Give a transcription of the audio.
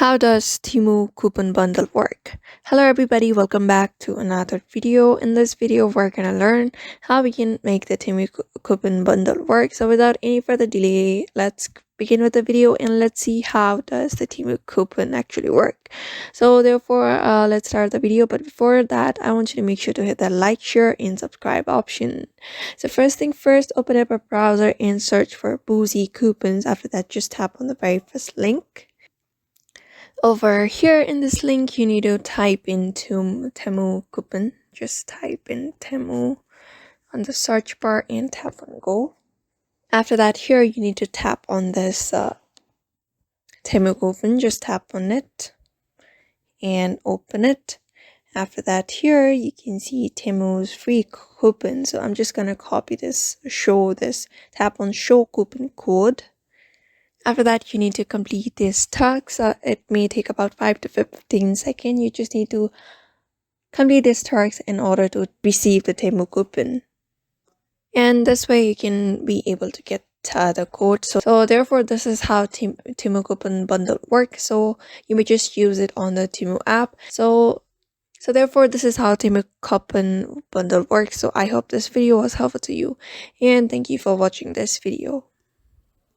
How does Temu coupon bundle work? Hello everybody, welcome back to another video. In this video, we're gonna learn how we can make the Temu coupon bundle work. So without any further delay, let's begin with the video and let's see how does the Temu coupon actually work. So therefore, let's start the video. But before that, I want you to make sure to hit that like, share, and subscribe option. So first thing first, open up a browser and search for Boozy coupons. After that, just tap on the very first link. Over here in this link, you need to type into Temu coupon. Just type in Temu on the search bar and tap on go. After that, here you need to tap on this Temu coupon. Just tap on it and open it. After that, here you can see Temu's free coupon. So I'm just gonna copy this, tap on show coupon code. After that, you need to complete this task. It may take about 5 to 15 seconds. You just need to complete this task in order to receive the Temu coupon. And this way you can be able to get the code. So therefore, this is how Temu coupon bundle works. So you may just use it on the Temu app. So therefore, this is how Temu coupon bundle works. So I hope this video was helpful to you. And thank you for watching this video.